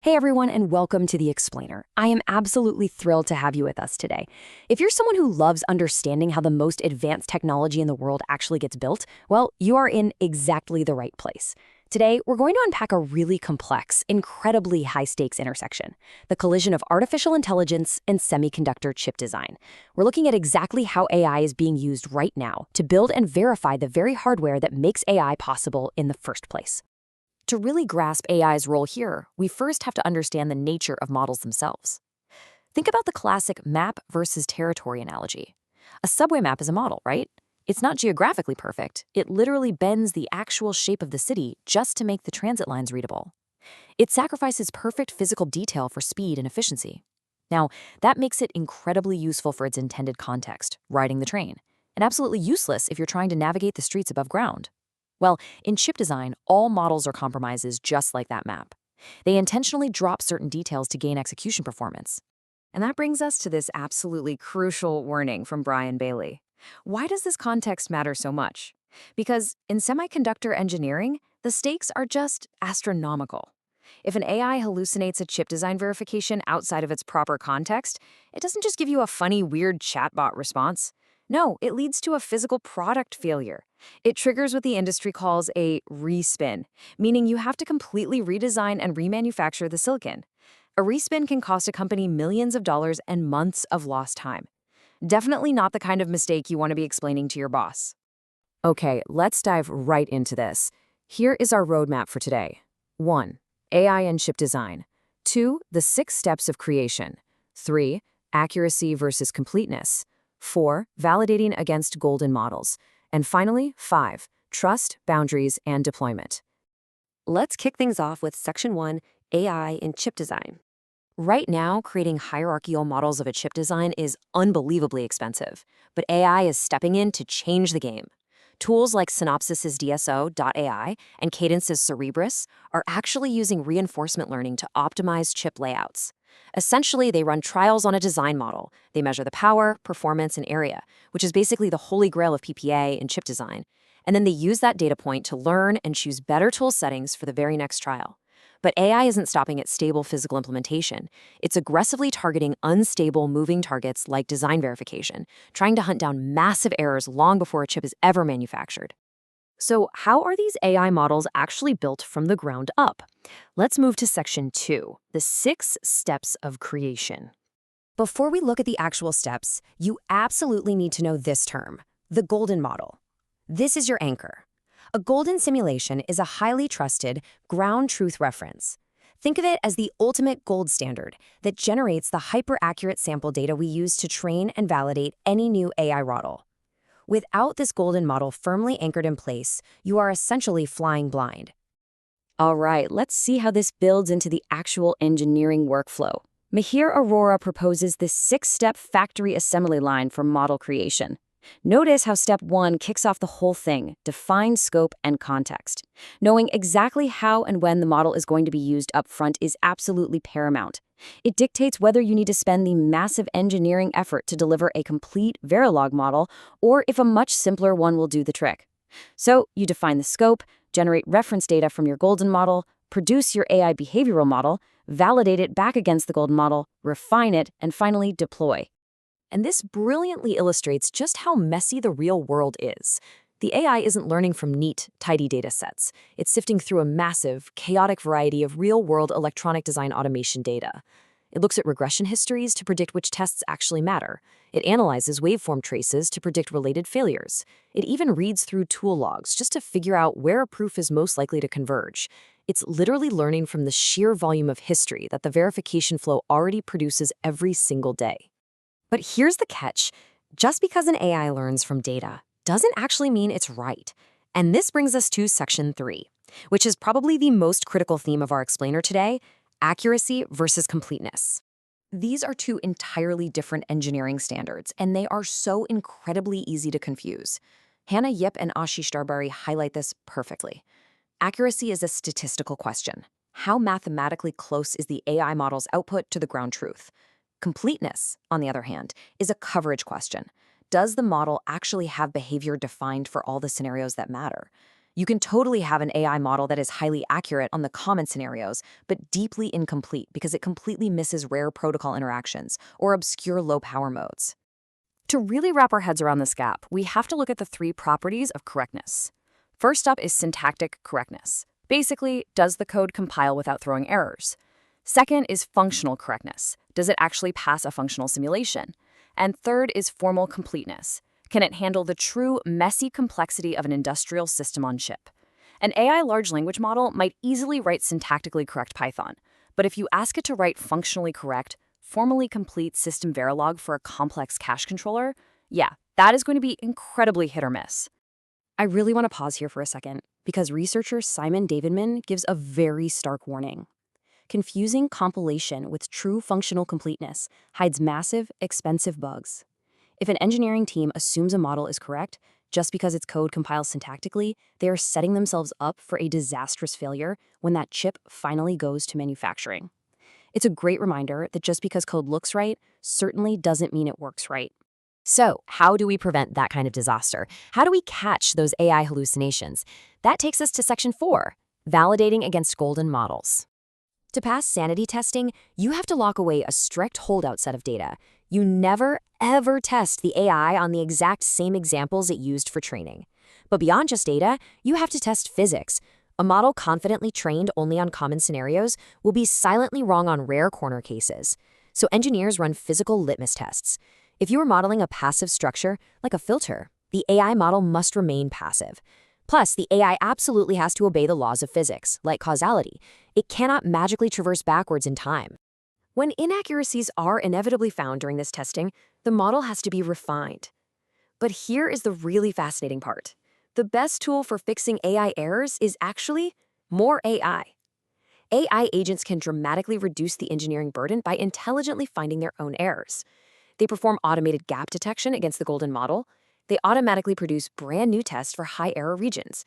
Hey everyone, and welcome to The Explainer. I am absolutely thrilled to have you with us today. If you're someone who loves understanding how the most advanced technology in the world actually gets built, well, you are in exactly the right place. Today, we're going to unpack a really complex, incredibly high-stakes intersection, the collision of artificial intelligence and semiconductor chip design. We're looking at exactly how AI is being used right now to build and verify the very hardware that makes AI possible in the first place. To really grasp AI's role here, we first have to understand the nature of models themselves. Think about the classic map versus territory analogy. A subway map is a model, right? It's not geographically perfect. It literally bends the actual shape of the city just to make the transit lines readable. It sacrifices perfect physical detail for speed and efficiency. Now, that makes it incredibly useful for its intended context, riding the train, and absolutely useless if you're trying to navigate the streets above ground. Well, in chip design, all models are compromises just like that map. They intentionally drop certain details to gain execution performance. And that brings us to this absolutely crucial warning from Brian Bailey. Why does this context matter so much? Because in semiconductor engineering, the stakes are just astronomical. If an AI hallucinates a chip design verification outside of its proper context, it doesn't just give you a funny, weird chatbot response. No, it leads to a physical product failure. It triggers what the industry calls a respin, meaning you have to completely redesign and remanufacture the silicon. A respin can cost a company millions of dollars and months of lost time. Definitely not the kind of mistake you want to be explaining to your boss. Okay, let's dive right into this. Here is our roadmap for today. 1. AI and chip design. 2. The 6 steps of creation. 3. Accuracy versus completeness. 4. Validating against golden models. And finally, 5. Trust, boundaries, and deployment. Let's kick things off with Section 1, AI in chip design. Right now, creating hierarchical models of a chip design is unbelievably expensive, but AI is stepping in to change the game. Tools like Synopsys' DSO.ai and Cadence's Cerebrus are actually using reinforcement learning to optimize chip layouts. Essentially, they run trials on a design model. They measure the power, performance, and area, which is basically the holy grail of PPA and chip design. And then they use that data point to learn and choose better tool settings for the very next trial. But AI isn't stopping at stable physical implementation. It's aggressively targeting unstable moving targets like design verification, trying to hunt down massive errors long before a chip is ever manufactured. So how are these AI models actually built from the ground up? Let's move to Section 2, the 6 steps of creation. Before we look at the actual steps, you absolutely need to know this term, the golden model. This is your anchor. A golden simulation is a highly trusted, ground truth reference. Think of it as the ultimate gold standard that generates the hyper-accurate sample data we use to train and validate any new AI model. Without this golden model firmly anchored in place, you are essentially flying blind. All right, let's see how this builds into the actual engineering workflow. Mihir Arora proposes this 6-step factory assembly line for model creation. Notice how step 1 kicks off the whole thing, define scope and context. Knowing exactly how and when the model is going to be used up front is absolutely paramount. It dictates whether you need to spend the massive engineering effort to deliver a complete Verilog model or if a much simpler one will do the trick. So you define the scope, generate reference data from your golden model, produce your AI behavioral model, validate it back against the golden model, refine it, and finally deploy. And this brilliantly illustrates just how messy the real world is. The AI isn't learning from neat, tidy data sets. It's sifting through a massive, chaotic variety of real-world electronic design automation data. It looks at regression histories to predict which tests actually matter. It analyzes waveform traces to predict related failures. It even reads through tool logs just to figure out where a proof is most likely to converge. It's literally learning from the sheer volume of history that the verification flow already produces every single day. But here's the catch. Just because an AI learns from data doesn't actually mean it's right. And this brings us to Section 3, which is probably the most critical theme of our explainer today, accuracy versus completeness. These are two entirely different engineering standards, and they are so incredibly easy to confuse. Hannah Yip and Ashish Darbari highlight this perfectly. Accuracy is a statistical question. How mathematically close is the AI model's output to the ground truth? Completeness, on the other hand, is a coverage question. Does the model actually have behavior defined for all the scenarios that matter? You can totally have an AI model that is highly accurate on the common scenarios, but deeply incomplete because it completely misses rare protocol interactions or obscure low-power modes. To really wrap our heads around this gap, we have to look at the three properties of correctness. First up is syntactic correctness. Basically, does the code compile without throwing errors? Second is functional correctness. Does it actually pass a functional simulation? And third is formal completeness. Can it handle the true, messy complexity of an industrial system on chip? An AI large language model might easily write syntactically correct Python, but if you ask it to write functionally correct, formally complete system Verilog for a complex cache controller, yeah, that is going to be incredibly hit or miss. I really want to pause here for a second, because researcher Simon Davidman gives a very stark warning. Confusing compilation with true functional completeness hides massive, expensive bugs. If an engineering team assumes a model is correct just because its code compiles syntactically, they are setting themselves up for a disastrous failure when that chip finally goes to manufacturing. It's a great reminder that just because code looks right certainly doesn't mean it works right. So, how do we prevent that kind of disaster? How do we catch those AI hallucinations? That takes us to Section 4, validating against golden models. To pass sanity testing, you have to lock away a strict holdout set of data. You never, ever test the AI on the exact same examples it used for training. But beyond just data, you have to test physics. A model confidently trained only on common scenarios will be silently wrong on rare corner cases. So engineers run physical litmus tests. If you are modeling a passive structure, like a filter, the AI model must remain passive. Plus, the AI absolutely has to obey the laws of physics, like causality. It cannot magically traverse backwards in time. When inaccuracies are inevitably found during this testing, the model has to be refined. But here is the really fascinating part. The best tool for fixing AI errors is actually more AI. AI agents can dramatically reduce the engineering burden by intelligently finding their own errors. They perform automated gap detection against the golden model. They automatically produce brand new tests for high error regions.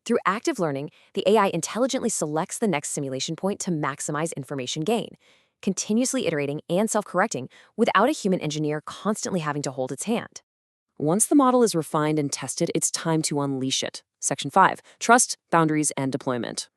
Through active learning, the AI intelligently selects the next simulation point to maximize information gain, continuously iterating and self-correcting without a human engineer constantly having to hold its hand. Once the model is refined and tested, it's time to unleash it. Section 5, Trust, Boundaries, and Deployment.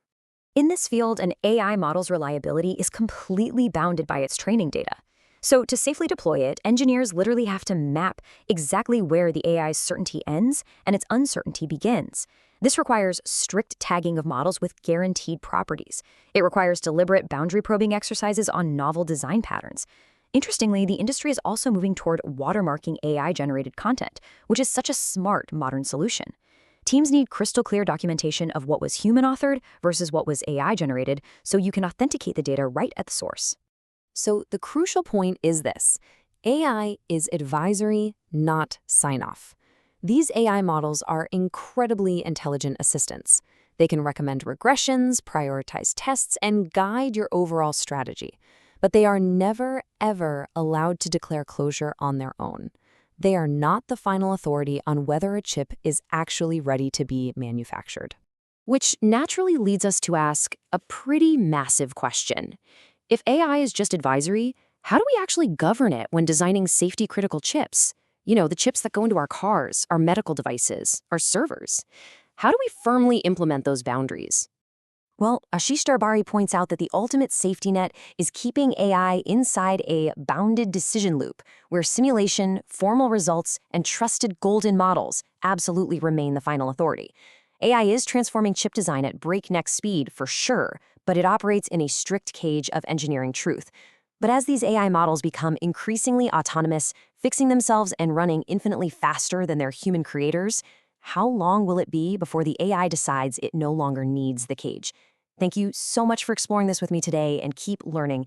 In this field, an AI model's reliability is completely bounded by its training data. So to safely deploy it, engineers literally have to map exactly where the AI's certainty ends and its uncertainty begins. This requires strict tagging of models with guaranteed properties. It requires deliberate boundary probing exercises on novel design patterns. Interestingly, the industry is also moving toward watermarking AI-generated content, which is such a smart modern solution. Teams need crystal clear documentation of what was human-authored versus what was AI-generated so you can authenticate the data right at the source. So the crucial point is this: AI is advisory, not sign-off. These AI models are incredibly intelligent assistants. They can recommend regressions, prioritize tests, and guide your overall strategy. But they are never, ever allowed to declare closure on their own. They are not the final authority on whether a chip is actually ready to be manufactured. Which naturally leads us to ask a pretty massive question. If AI is just advisory, how do we actually govern it when designing safety-critical chips? You know, the chips that go into our cars, our medical devices, our servers. How do we firmly implement those boundaries? Well, Ashish Darbari points out that the ultimate safety net is keeping AI inside a bounded decision loop, where simulation, formal results, and trusted golden models absolutely remain the final authority. AI is transforming chip design at breakneck speed, for sure, but it operates in a strict cage of engineering truth. But as these AI models become increasingly autonomous, fixing themselves and running infinitely faster than their human creators, how long will it be before the AI decides it no longer needs the cage? Thank you so much for exploring this with me today, and keep learning.